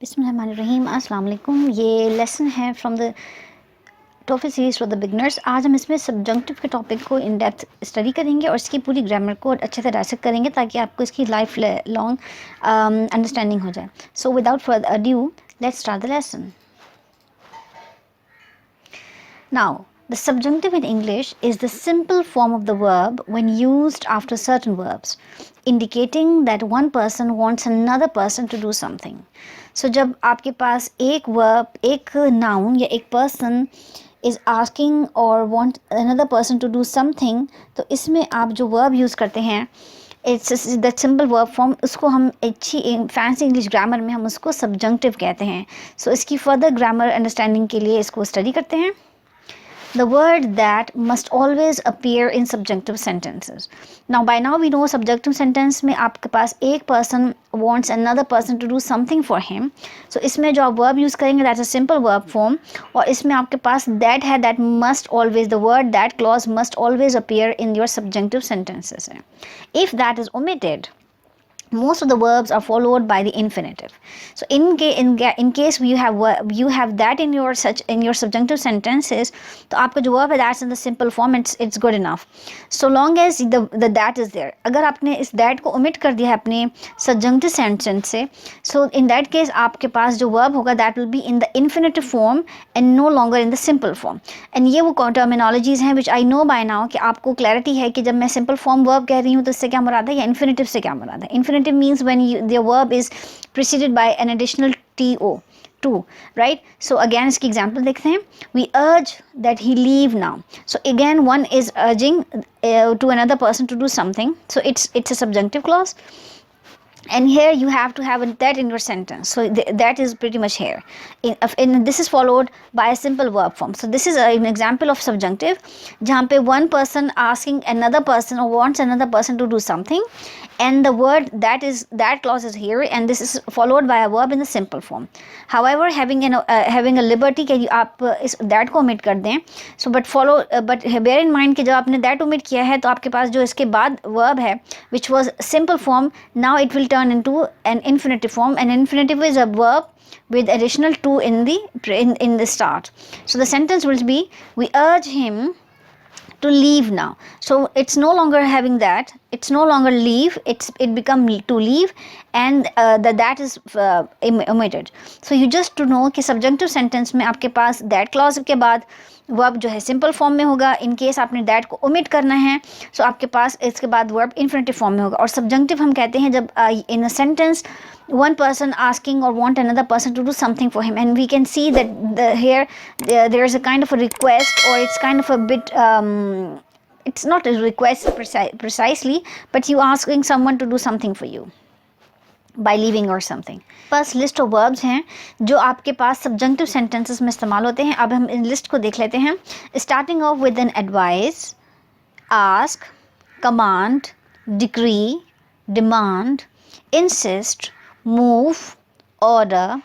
बिस्मिल्लाहिर्रहमानिर्रहीम अस्सलाम वालेकुम। ये लेसन है from the topic series for the beginners. आज हम इसमें सब्जंक्टिव के टॉपिक को इन डेप्थ स्टडी करेंगे और इसकी पूरी ग्रामर को अच्छे से डायसेक्ट करेंगे ताकि आपको इसकी लाइफ लॉन्ग अंडरस्टैंडिंग हो जाए। So without further adieu let's start the lesson. Now, the subjunctive in English is the simple form of the verb when used after certain verbs, indicating that one person wants another person to do something. So, जब आपके पास एक verb, एक noun या एक person is asking or want another person to do something, तो इसमें आप जो verb use करते हैं it's that simple verb form, उसको हम अच्छी फैंसी इंग्लिश ग्रामर में हम उसको सब्जंक्टिव कहते हैं। सो इसकी फर्दर ग्रामर अंडरस्टैंडिंग के लिए इसको स्टडी करते हैं। The word that must always appear in subjunctive sentences. Now by now we know subjunctive sentence में आपके पास एक person wants another person to do something for him. So इसमें जो आप verb use करेंगे that's a simple verb form, और इसमें आपके पास that है, that must always, the word that clause must always appear in your subjunctive sentences. If that is omitted, most of the verbs are followed by the infinitive. So in case you have that in your subjunctive sentences, तो आपका जो verb है that's in the simple form, it's good enough so long as the that is there. अगर आपने इस that को omit कर दिया है अपने subjunctive sentence से, so in that case आपके पास जो verb होगा that will be in the infinitive form and no longer in the simple form. And ये वो terminologies हैं which I know by now कि आपको clarity है कि जब मैं simple form verb कह रही हूँ तो इससे क्या मुराद है या infinitive से क्या मुराद है। Infinitive means when the verb is preceded by an additional to, right? So again इसकी example देखते हैं। We urge that he leave now. So again one is urging to another person to do something, so it's a subjunctive clause, and here you have to have that in your sentence. So that is pretty much here. This is followed by a simple verb form. So this is an example of subjunctive जहाँ पे one person asking another person or wants another person to do something, and the word that clause is here, and this is followed by a verb in the simple form. However, having a liberty कि आप इस that को omit कर दें, so but bear in mind कि जब आपने that omit किया है तो आपके पास जो इसके बाद verb है which was simple form, now it will turn into an infinitive form. An infinitive is a verb with additional to in the start. So the sentence will be, we urge him to leave now. So it's no longer having that, it's no longer leave, it become to leave, and that is omitted. So you just to know कि subjunctive sentence में आपके पास that clause के बाद verb जो है simple form में होगा। in case आपने that को omit करना है so आपके पास इसके बाद verb infinitive form में होगा। और subjunctive हम कहते हैं जब in a sentence one person asking or want another person to do something for him, and we can see that here there is a kind of a request, or it's kind of a bit it's not a request precisely, but you asking someone to do something for you by leaving or something. Pass list of verbs हैं जो आपके पास subjunctive sentences में इस्तेमाल होते हैं। अब हम in list को देख लेते हैं। Starting of with an advice, ask, command, decree, demand, insist, move, order,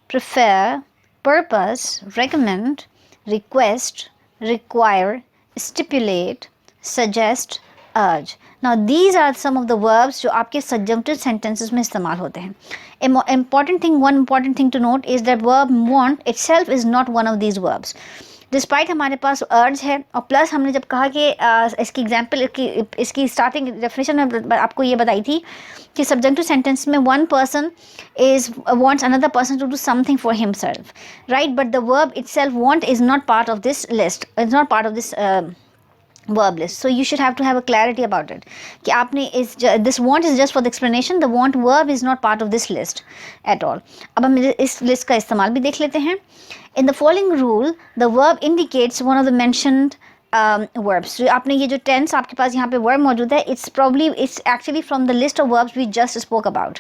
prefer, purpose, recommend, request, require, stipulate, suggest, urge. Now these are some of the verbs जो आपके subjunctive sentences में इस्तेमाल होते हैं। One important thing to note is that verb want itself is not one of these verbs. Despite हमारे पास अर्ज है, और प्लस हमने जब कहा कि इसकी एग्जाम्पल इसकी स्टार्टिंग डेफिनेशन में आपको ये बताई थी कि सब्जेक्टिव सेंटेंस में one person is wants another person to do something for himself, right? But the verb itself want is not part of this list, is not part of this verb list. So you should have to have a clarity about it कि आपने this want is just for the explanation, the want verb is not part of this list at all. अब हम इस list का इस्तेमाल भी देख लेते हैं। In the following rule, the verb indicates one of the mentioned verbs. So आपने ये जो tense आपके पास यहाँ पे verb मौजूद है, it's actually from the list of verbs we just spoke about.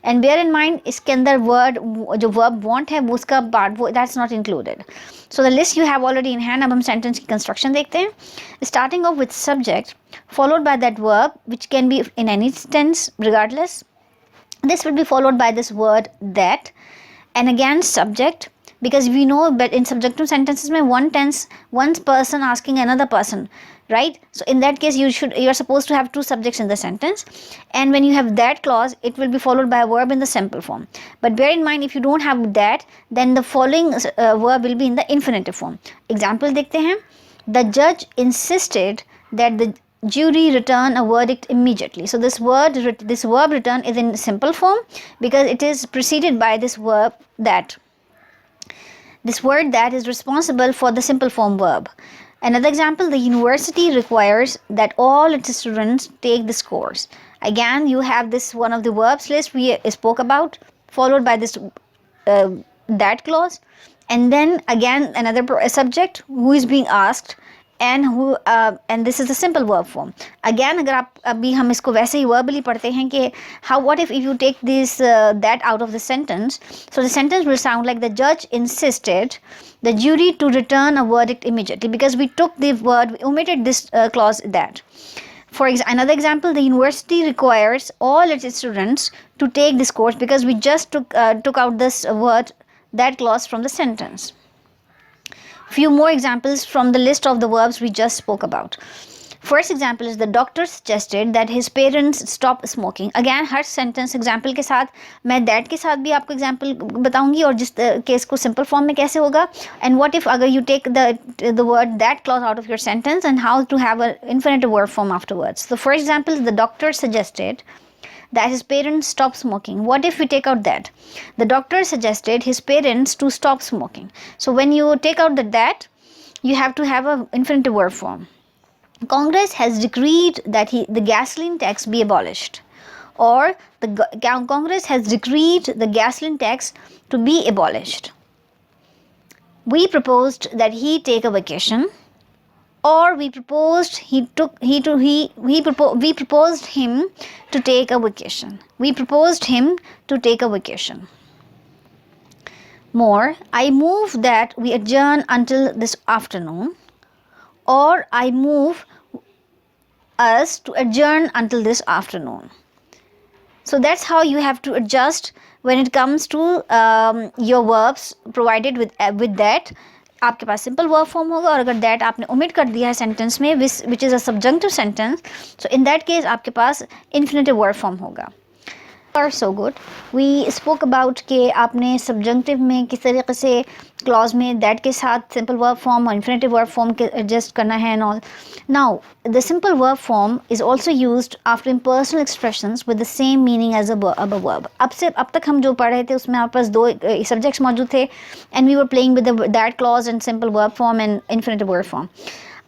And bear in mind इसके अंदर word जो verb want है वो उसका part that's not included. So the list you have already in hand. अब हम sentence की construction देखते हैं। Starting off with subject followed by that verb which can be in any tense regardless. This will be followed by this word that, and again subject, because we know that in subjunctive sentences में one tense, one person asking another person right? So in that case, you are supposed to have two subjects in the sentence, and when you have that clause, it will be followed by a verb in the simple form. But bear in mind, if you don't have that, then the following verb will be in the infinitive form. Example देखते हैं. The judge insisted that the jury return a verdict immediately. So this verb return is in simple form because it is preceded by this verb that. This word that is responsible for the simple form verb. Another example, the university requires that all its students take this course. Again, you have this one of the verbs list we spoke about, followed by this that clause, and then again another subject who is being asked, and this is the simple verb form. Again, अगर आप अभी हम इसको वैसे ही verbally पढ़ते हैं कि what if you take this that out of the sentence, so the sentence will sound like the judge insisted the jury to return a verdict immediately, because we took the word, we omitted this clause that. For another example, the university requires all its students to take this course, because we just took out this word, that clause, from the sentence. Few more examples from the list of the verbs we just spoke about. First example is the doctor suggested that his parents stop smoking. Again, her sentence example के साथ मैं that के साथ भी आपको example बताऊंगी और जिस case को simple form में कैसे होगा. And what if अगर you take the word that clause out of your sentence, and how to have an infinitive verb form afterwards. The first example is the doctor suggested that his parents stop smoking. What if we take out that? The doctor suggested his parents to stop smoking. So when you take out that, you have to have an infinitive verb form. Congress has decreed that the gasoline tax be abolished, or the Congress has decreed the gasoline tax to be abolished. We proposed that he take a vacation, or we proposed we proposed him to take a vacation. We proposed him to take a vacation. More, I move that we adjourn until this afternoon, or I move us to adjourn until this afternoon. So that's how you have to adjust when it comes to your verbs provided with that. आपके पास simple verb form होगा, और अगर that आपने omit कर दिया है sentence में, which is a subjunctive sentence, so in that case आपके पास infinitive verb form होगा. Are so good. We spoke about कि आपने subjunctive में किस तरीके से clause में that के साथ simple verb form और infinitive verb form के adjust करना है and all. Now, the simple verb form is also used after impersonal expressions with the same meaning as a verb. अब तक हम जो पढ़ रहे थे उसमें आपके पास दो subjects मौजूद थे, and we were playing with that clause and simple verb form and infinitive verb form.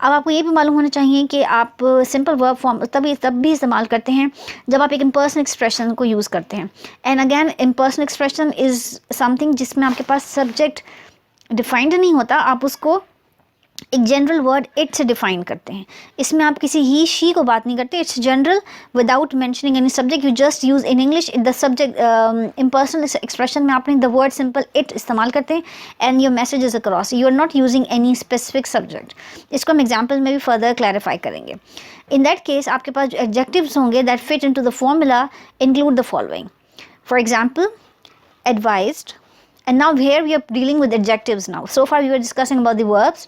अब आपको ये भी मालूम होना चाहिए कि आप सिंपल वर्ब फॉर्म तब भी इस्तेमाल करते हैं जब आप एक इम्पर्सनल एक्सप्रेशन को यूज़ करते हैं. And again, impersonal expression is something जिसमें आपके पास सब्जेक्ट डिफाइंड नहीं होता, आप उसको एक जनरल वर्ड इट से डिफाइन करते हैं. इसमें आप किसी ही शी को बात नहीं करते. It's general without mentioning any subject. You just use in English the subject impersonal expression में आपने द वर्ड सिंपल इट इस्तेमाल करते हैं, and your message is across. You are not using any specific subject. इसको हम example में भी further clarify करेंगे. इन दैट केस आपके पास जो एडजेक्टिव्स होंगे that fit into the formula include the following. For example, advised. And now here we are dealing with adjectives now. So far we were discussing about the verbs.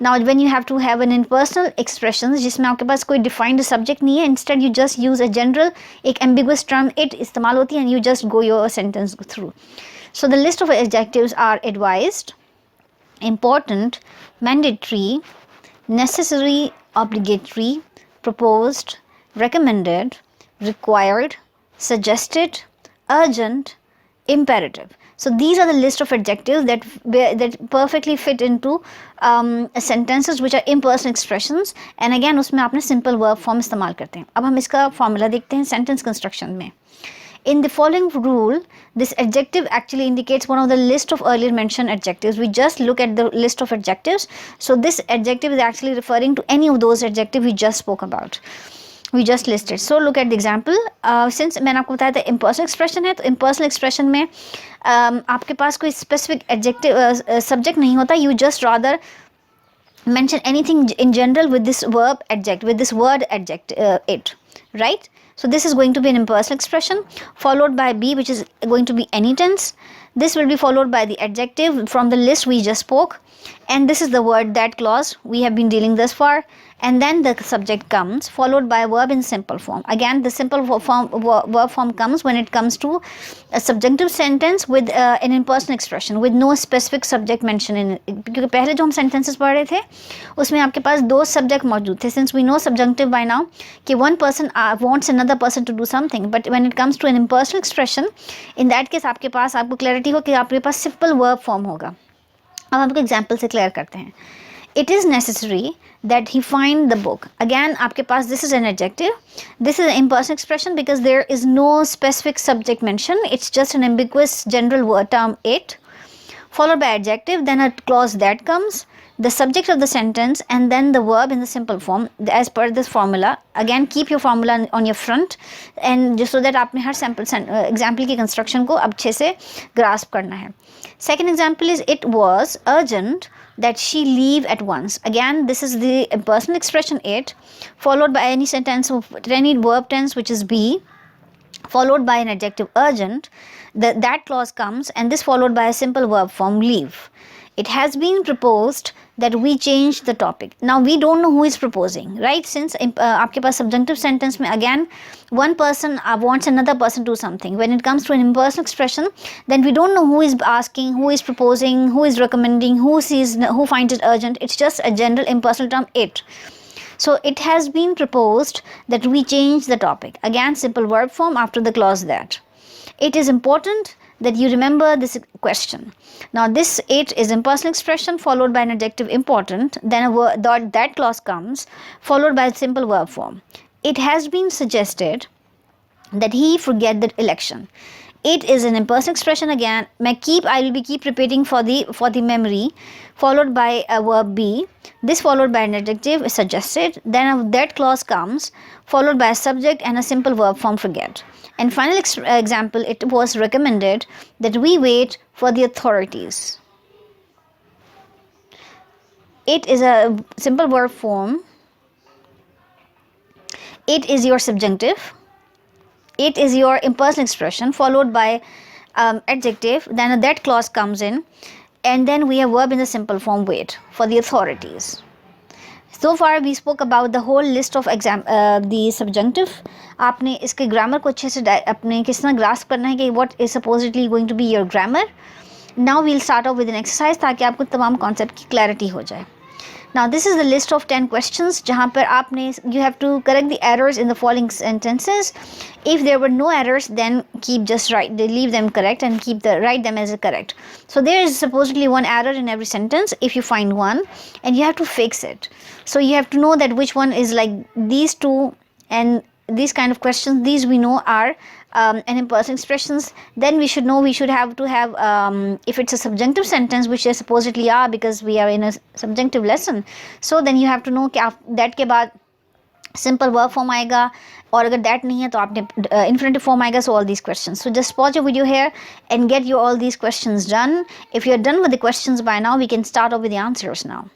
Now when you have to have an impersonal expressions जिसमें आपके पास कोई defined subject नहीं है, instead you just use a general, एक ambiguous term it इस्तेमाल होती है, and you just go your sentence through. So the list of adjectives are advised, important, mandatory, necessary, obligatory, proposed, recommended, required, suggested, urgent, imperative. So these are the list of adjectives that perfectly fit into sentences which are impersonal expressions, and again उसमें आपने simple verb form इस्तेमाल करते हैं. अब हम इसका formula देखते हैं sentence construction में. In the following rule, this adjective actually indicates one of the list of earlier mentioned adjectives. We just look at the list of adjectives. So this adjective is actually referring to any of those adjectives we just spoke about. We just listed. So look at the example. Since मैंने आपको बताया था impersonal expression है, तो impersonal expression में आपके पास कोई specific adjective subject नहीं होता. You just rather mention anything in general with this verb adject, with this word adject it, right? So this is going to be an impersonal expression, followed by be, which is going to be any tense. This will be followed by the adjective from the list we just spoke. and this is the word that clause we have been dealing thus far, and then the subject comes followed by a verb in simple form. Again, the simple verb form comes when it comes to a subjunctive sentence with an impersonal expression with no specific subject mentioned in it. क्योंकि पहले जो हम sentences पढ़ रहे थे उसमें आपके पास दो subject मौजूद थे. Since we know subjunctive by now कि one person wants another person to do something, but when it comes to an impersonal expression, in that case आपके पास आपको clarity हो कि आपके पास simple verb form होगा. अब हम आपको एग्जाम्पल से क्लियर करते हैं. It is necessary that he find the book. Again, आपके पास this is an adjective. This is an impersonal expression because there is no specific subject mentioned. It's just an ambiguous general word term it, followed by adjective, then a clause that comes, the subject of the sentence, and then the verb in the simple form as per this formula. Again, keep your formula on your front, and just so that आपने हर example की construction को अच्छे से grasp करना है. Second example is it was urgent that she leave at once. Again, this is the impersonal expression it, followed by any sentence of any verb tense which is be, followed by an adjective urgent. That clause comes, and this followed by a simple verb form leave. It has been proposed that we change the topic. Now we don't know who is proposing, right? Since आपके पास subjunctive sentence में again one person wants another person to do something. When it comes to an impersonal expression, then we don't know who is asking, who is proposing, who is recommending, who finds it urgent. It's just a general impersonal term it. So it has been proposed that we change the topic. Again, simple verb form after the clause that. It is important that you remember this question. Now this it is impersonal expression followed by an adjective important, then a word that clause comes followed by a simple verb form. It has been suggested that he forget the election. It is an impersonal expression again. I will be keep repeating for the memory, followed by a verb be. This followed by an adjective is suggested. Then that clause comes, followed by a subject and a simple verb form forget. And final example, it was recommended that we wait for the authorities. It is a simple verb form. It is your subjunctive. It is your impersonal expression followed by adjective, then that clause comes in, and then we have verb in the simple form wait for the authorities. So far we spoke about the whole list of the subjunctive. आपने इसके grammar को अच्छे से अपने किस तरह grasp करना है कि what is supposedly going to be your grammar. Now we'll start off with an exercise ताकि आपको तमाम concept की clarity हो जाए. Now this is the list of 10 questions जहाँ पर आपने you have to correct the errors in the following sentences. If there were no errors, then leave them correct and write them as correct. So there is supposedly one error in every sentence. If you find one, and you have to fix it. So you have to know that which one is like these two, and these kind of questions, these we know are an impersonal expressions. Then we should have to have if it's a subjunctive sentence, which they supposedly are because we are in a subjunctive lesson. So then you have to know that के बाद simple verb form आएगा, और अगर that नहीं है तो आपने infinitive form आएगा. So all these questions. So just pause your video here and get all these questions done. If you're done with the questions by now, we can start off with the answers now.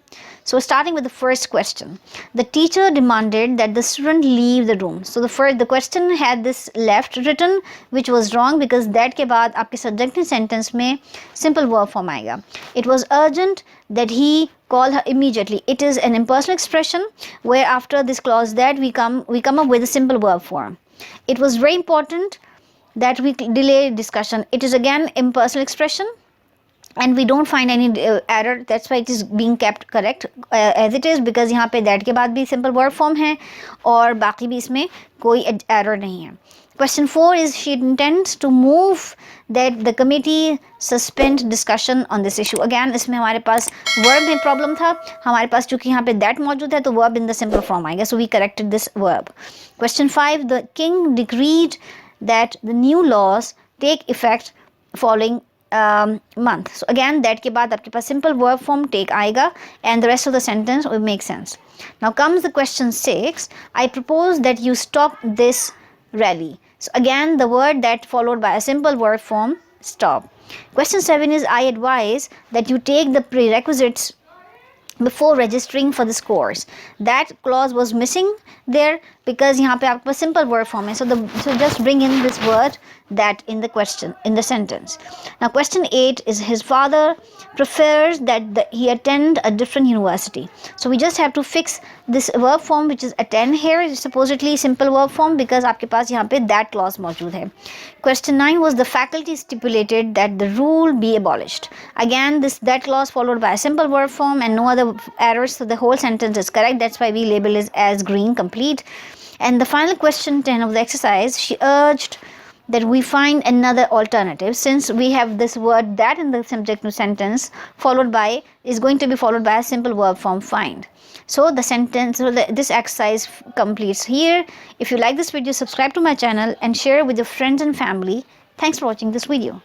So starting with the first question, the teacher demanded that the student leave the room. So the question had this left written, which was wrong because that के बाद आपके subjunctive sentence में simple verb form आएगा. It was urgent that he call her immediately. It is an impersonal expression where after this clause that we come up with a simple verb form. It was very important that we delay discussion. It is again impersonal expression. And we don't find any error. That's why it is being kept correct as it is, because यहाँ पे that के बाद भी simple verb form है और बाकी भी इसमें कोई error नहीं है. Question 4 is she intends to move that the committee suspend discussion on this issue. Again इसमें हमारे पास verb में problem था. हमारे पास चूँकि यहाँ पे that मौजूद है तो verb in the simple form आएगा. So we corrected this verb. Question 5, the king decreed that the new laws take effect following month. So again that के बाद आपके पास simple verb form take आएगा and the rest of the sentence will make sense. Now comes the question 6. I propose that you stop this rally. So again the word that followed by a simple verb form stop. Question 7 is I advise that you take the prerequisites before registering for this course. That clause was missing there because यहाँ पे आपके पास simple verb form है. So just bring in this word that in the question, in the sentence. Now question 8 is his father prefers that he attend a different university. So we just have to fix this verb form which is attend here, is supposedly simple verb form because आपके पास यहाँ पे that clause मौजूद है. Question 9 was the faculty stipulated that the rule be abolished. Again this that clause followed by a simple verb form and no other errors, so the whole sentence is correct. That's why we label it as green, complete. And the final question 10 of the exercise, she urged that we find another alternative, since we have this word that in the subject sentence followed by is going to be followed by a simple verb form find. So the sentence, this exercise completes here. If you like this video, subscribe to my channel and share with your friends and family. Thanks for watching this video.